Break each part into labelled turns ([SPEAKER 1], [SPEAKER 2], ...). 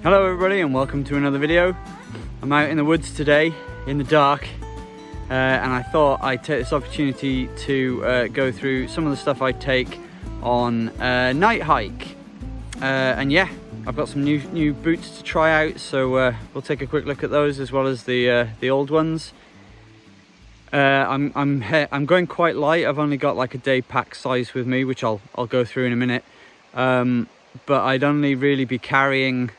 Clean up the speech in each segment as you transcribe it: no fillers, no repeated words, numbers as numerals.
[SPEAKER 1] Hello everybody and welcome to another video. I'm out in the woods today in the dark and I thought I'd take this opportunity to go through some of the stuff I take on a night hike. And yeah, I've got some new boots to try out, so we'll take a quick look at those as well as the old ones. I'm going quite light. I've only got like a day pack size with me, which I'll go through in a minute. But I'd only really be carrying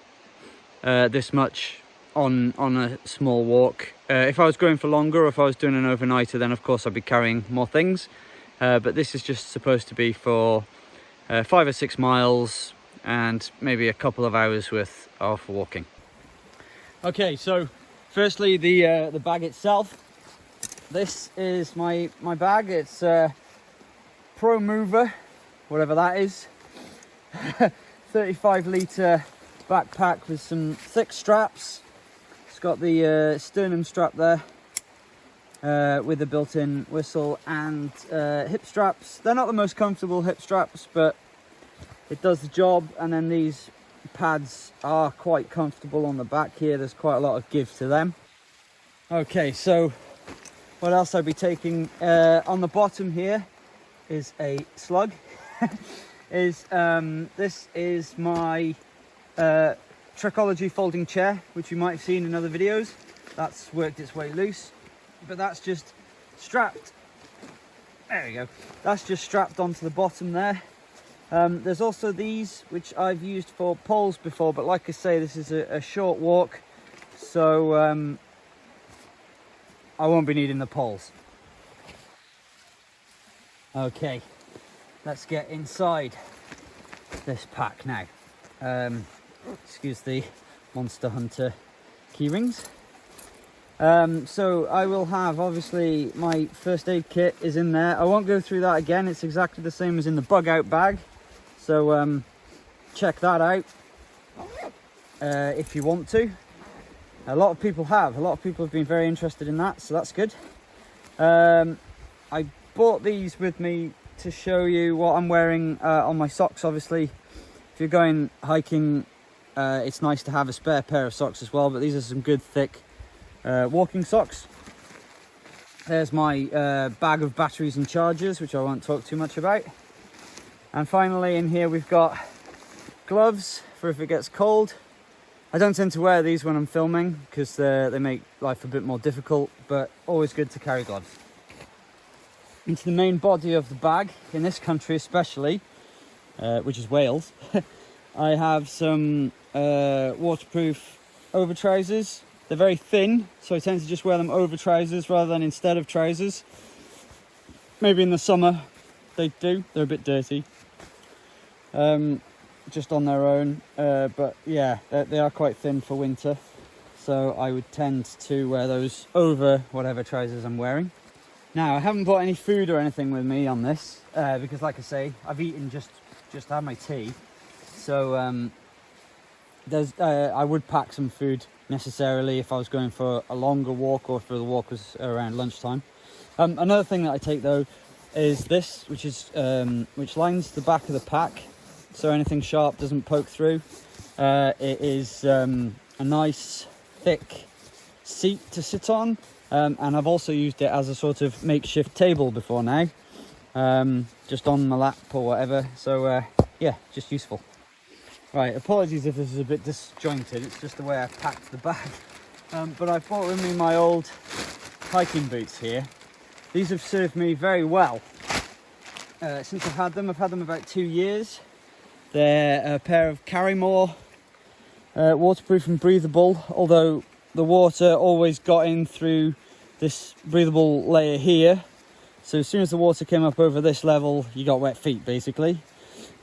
[SPEAKER 1] this much on a small walk. If I was going for longer, or if I was doing an overnighter, then of course I'd be carrying more things. But this is just supposed to be for 5 or 6 miles and maybe a couple of hours worth of walking. Okay, so firstly the bag itself. This is my bag. It's Pro Mover, whatever that is. 35 litre backpack with some thick straps. It's got the sternum strap there with a built-in whistle and hip straps. They're not the most comfortable hip straps, but it does the job. And then these pads are quite comfortable on the back here. There's quite a lot of give to them. Okay, so what else I'll be taking on the bottom here is a slug. This is my Trekology folding chair, which you might have seen in other videos. That's worked its way loose, but that's just strapped. There we go. That's just strapped onto the bottom there. There's also these, which I've used for poles before, but like I say, this is a short walk, so I won't be needing the poles. Okay, let's get inside this pack now. Excuse the Monster Hunter keyrings. So I will have, obviously, my first aid kit is in there. I won't go through that again. It's exactly the same as in the bug out bag. So check that out if you want to. A lot of people have. A lot of people have been very interested in that, so that's good. I bought these with me to show you what I'm wearing on my socks. Obviously, if you're going hiking, it's nice to have a spare pair of socks as well, but these are some good thick walking socks. There's my bag of batteries and chargers, which I won't talk too much about. And finally in here we've got gloves for if it gets cold. I don't tend to wear these when I'm filming because they make life a bit more difficult, but always good to carry gloves. Into the main body of the bag, in this country especially, which is Wales, I have some waterproof over trousers. They're very thin, so I tend to just wear them over trousers rather than instead of trousers. Maybe in the summer they do, they're a bit dirty, just on their own, but yeah, they are quite thin for winter, so I would tend to wear those over whatever trousers I'm wearing. Now, I haven't brought any food or anything with me on this, because like I say, I've eaten just had my tea, so I would pack some food necessarily if I was going for a longer walk or if the walk was around lunchtime. Another thing that I take though is this, which lines the back of the pack, so anything sharp doesn't poke through. It is a nice thick seat to sit on, and I've also used it as a sort of makeshift table before now, just on my lap or whatever, so yeah, just useful. Right, apologies if this is a bit disjointed, it's just the way I've packed the bag. But I've brought with me my old hiking boots here. These have served me very well since I've had them. I've had them about 2 years. They're a pair of Carrymore, waterproof and breathable, although the water always got in through this breathable layer here. So as soon as the water came up over this level, you got wet feet basically.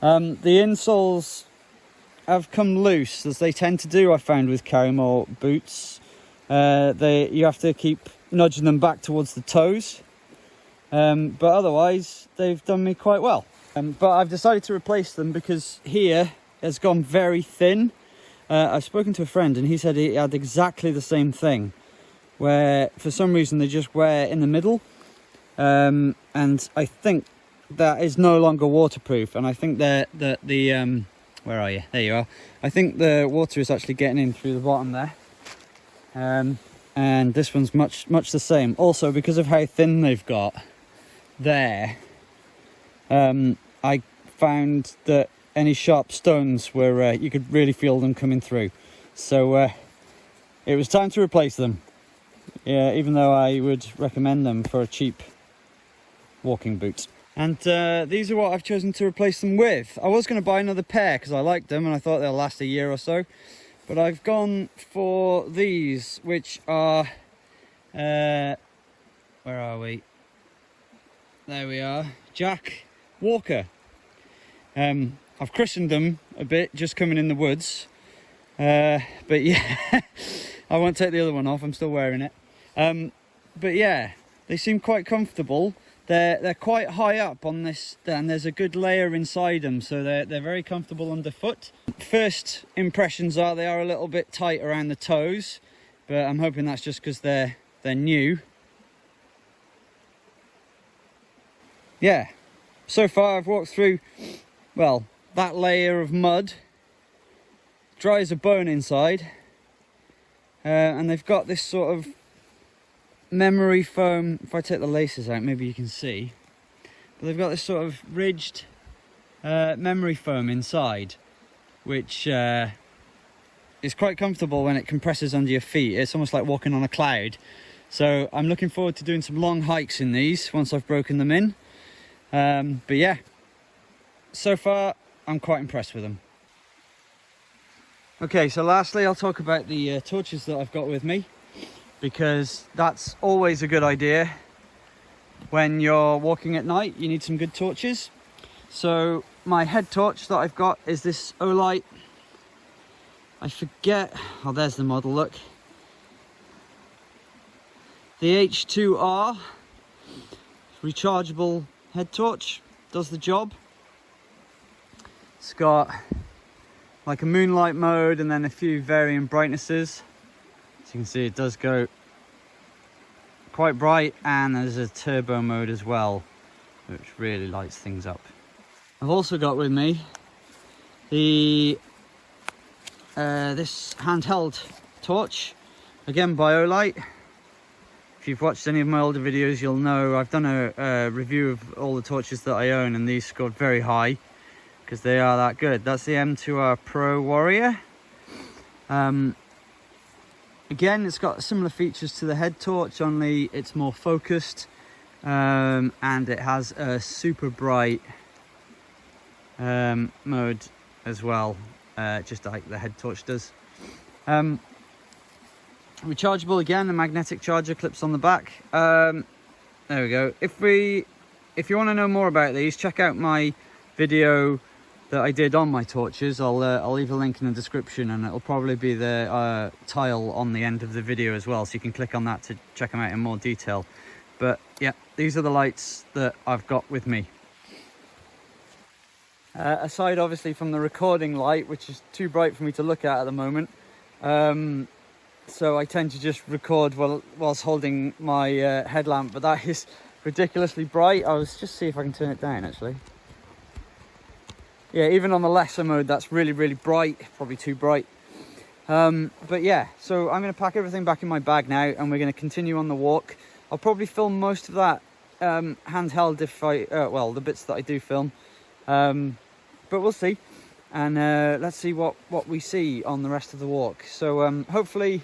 [SPEAKER 1] The insoles have come loose, as they tend to do, I found, with Carrymore boots. You have to keep nudging them back towards the toes, but otherwise they've done me quite well. But I've decided to replace them because here has gone very thin. I've spoken to a friend and he said he had exactly the same thing, where for some reason they just wear in the middle, and I think that is no longer waterproof, and I think that the Where are you? There you are. I think the water is actually getting in through the bottom there. And this one's much the same. Also, because of how thin they've got there, I found that any sharp stones were, you could really feel them coming through. So it was time to replace them. Yeah, even though I would recommend them for a cheap walking boot. And these are what I've chosen to replace them with. I was going to buy another pair because I liked them and I thought they'll last a year or so. But I've gone for these, which are, where are we? There we are, Jack Walker. I've christened them a bit, just coming in the woods. But yeah, I won't take the other one off, I'm still wearing it. But yeah, they seem quite comfortable. They're quite high up on this, and there's a good layer inside them, so they're very comfortable underfoot. First impressions are they are a little bit tight around the toes, but I'm hoping that's just because they're new. Yeah, so far I've walked through, well, that layer of mud, dry as a bone inside, and they've got this sort of memory foam. If I take the laces out, maybe you can see, but they've got this sort of ridged memory foam inside, which is quite comfortable when it compresses under your feet. It's almost like walking on a cloud. So I'm looking forward to doing some long hikes in these once I've broken them in. But yeah, so far I'm quite impressed with them. Okay, so lastly I'll talk about the torches that I've got with me, because that's always a good idea when you're walking at night. You need some good torches. So my head torch that I've got is this Olight, I forget, oh there's the model, look, the H2R rechargeable head torch. Does the job. It's got like a moonlight mode and then a few varying brightnesses. As you can see, it does go quite bright, and there's a turbo mode as well, which really lights things up. I've also got with me the this handheld torch, again by Olight. If you've watched any of my older videos, you'll know I've done a review of all the torches that I own, and these scored very high because they are that good. That's the M2R Pro Warrior. Again, it's got similar features to the head torch, only it's more focused, and it has a super bright mode as well, just like the head torch does. Rechargeable again, the magnetic charger clips on the back. There we go. If you want to know more about these, check out my video that I did on my torches. I'll leave a link in the description, and it'll probably be the tile on the end of the video as well, so you can click on that to check them out in more detail. But yeah, these are the lights that I've got with me. Aside obviously from the recording light, which is too bright for me to look at the moment, so I tend to just record whilst holding my headlamp, but that is ridiculously bright. I'll just see if I can turn it down actually. Yeah, even on the lesser mode, that's really, really bright, probably too bright. But yeah, so I'm going to pack everything back in my bag now, and we're going to continue on the walk. I'll probably film most of that handheld if well, the bits that I do film. But we'll see. And let's see what we see on the rest of the walk. So hopefully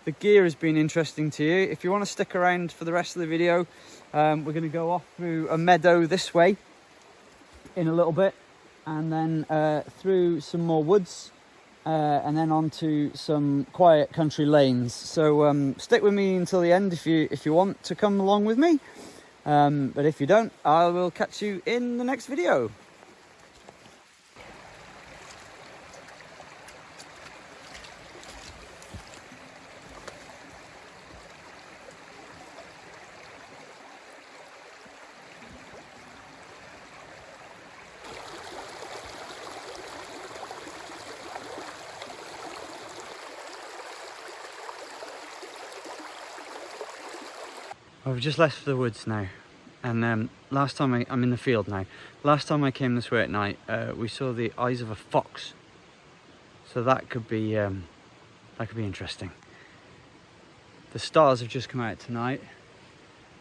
[SPEAKER 1] the gear has been interesting to you. If you want to stick around for the rest of the video, we're going to go off through a meadow this way in a little bit, and then through some more woods, and then onto some quiet country lanes. So stick with me until the end if you want to come along with me. But if you don't, I will catch you in the next video. I've just left the woods now, and last time I'm in the field now. Last time I came this way at night, we saw the eyes of a fox So that could be interesting. The stars have just come out tonight.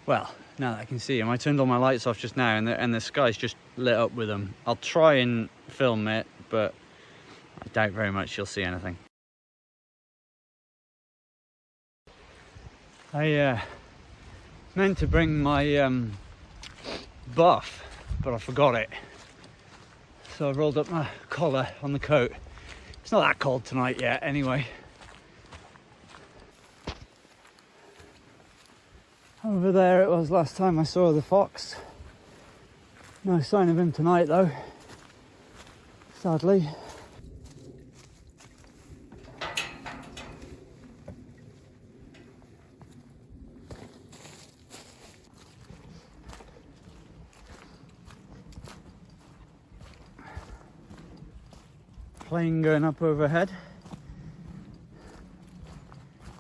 [SPEAKER 1] Well, now that I can see them. I turned all my lights off just now, and the sky's just lit up with them. I'll try and film it, but I doubt very much you'll see anything. I meant to bring my buff, but I forgot it. So I rolled up my collar on the coat. It's not that cold tonight yet, anyway. Over there it was last time I saw the fox. No sign of him tonight though, sadly. Plane going up overhead.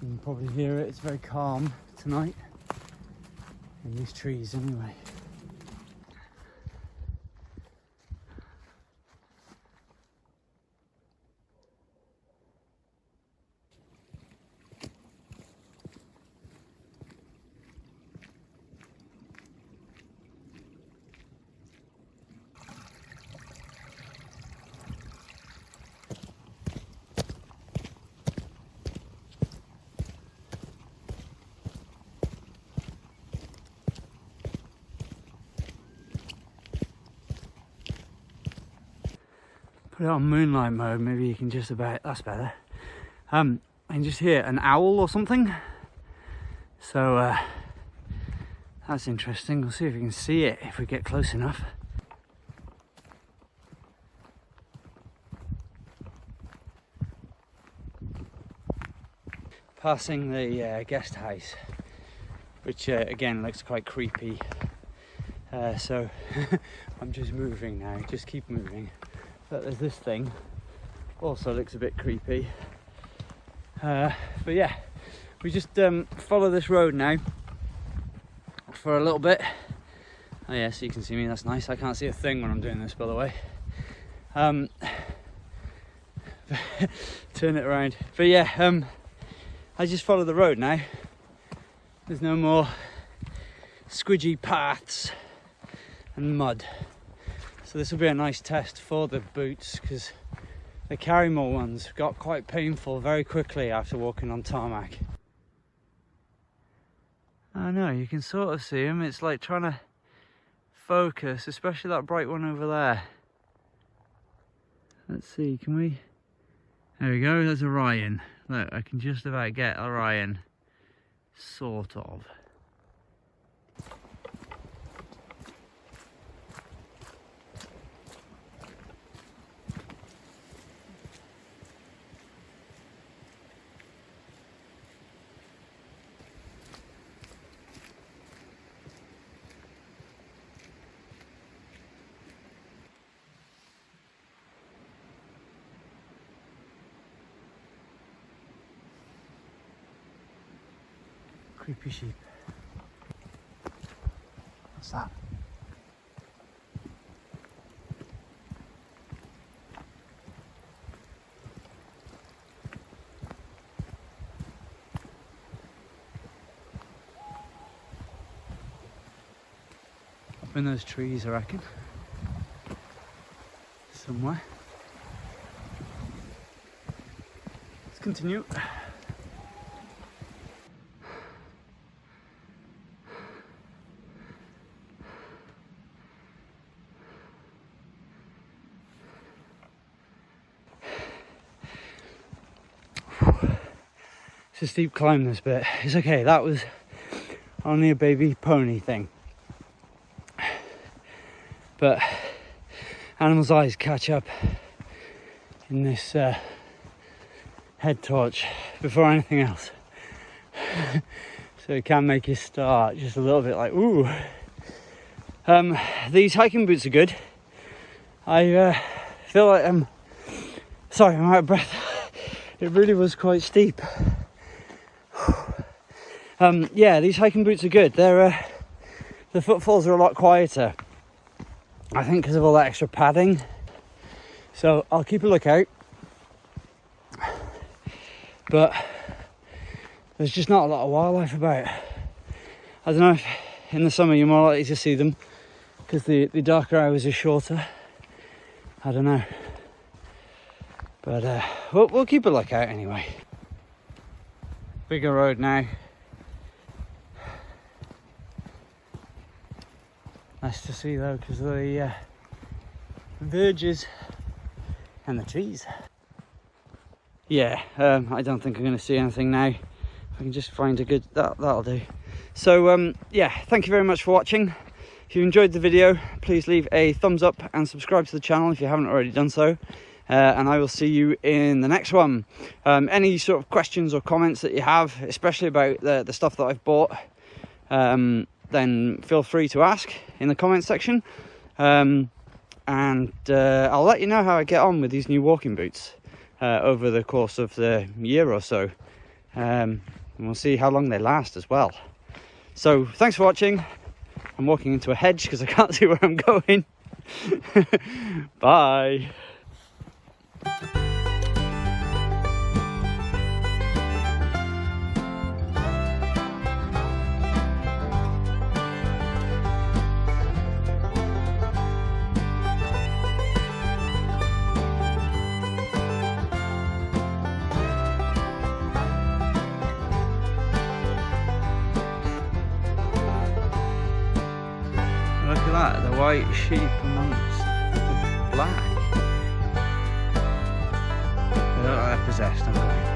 [SPEAKER 1] You can probably hear it, it's very calm tonight. In these trees anyway. Put it on moonlight mode, maybe you can just about, that's better. I can just hear an owl or something. So that's interesting. We'll see if we can see it if we get close enough. Passing the guest house, which again looks quite creepy. So I'm just moving now, just keep moving. But there's this thing, also looks a bit creepy. But yeah, we just follow this road now for a little bit. Oh yeah, so you can see me, that's nice. I can't see a thing when I'm doing this, by the way. Turn it around. But yeah, I just follow the road now. There's no more squidgy paths and mud. So this will be a nice test for the boots, because the Carrymore ones got quite painful very quickly after walking on tarmac. I know, you can sort of see them. It's like trying to focus, especially that bright one over there. Let's see, can we? There we go, there's Orion. Look, I can just about get Orion, sort of. Creepy sheep. What's that? Up in those trees, I reckon. Somewhere. Let's continue. It's a steep climb, this bit. It's okay, that was only a baby pony thing. But animals' eyes catch up in this head torch before anything else. So it can make you start just a little bit like, ooh. These hiking boots are good. I feel like I'm out of breath. It really was quite steep. Yeah, these hiking boots are good. They're the footfalls are a lot quieter, I think, because of all that extra padding. So I'll keep a lookout. but there's just not a lot of wildlife about. I don't know if in the summer you're more likely to see them because the darker hours are shorter. I don't know, but we'll keep a lookout anyway. Bigger road now. Nice to see though, because of the verges and the trees. Yeah, I don't think I'm going to see anything now. I can just find a good, that'll do. So yeah, thank you very much for watching. If you enjoyed the video, please leave a thumbs up and subscribe to the channel if you haven't already done so. And I will see you in the next one. Any sort of questions or comments that you have, especially about the stuff that I've bought, then feel free to ask in the comment section. And I'll let you know how I get on with these new walking boots over the course of the year or so. And we'll see how long they last as well. So thanks for watching. I'm walking into a hedge because I can't see where I'm going. Bye. Look at that, the white sheep amongst the black. They're possessed, I'm going.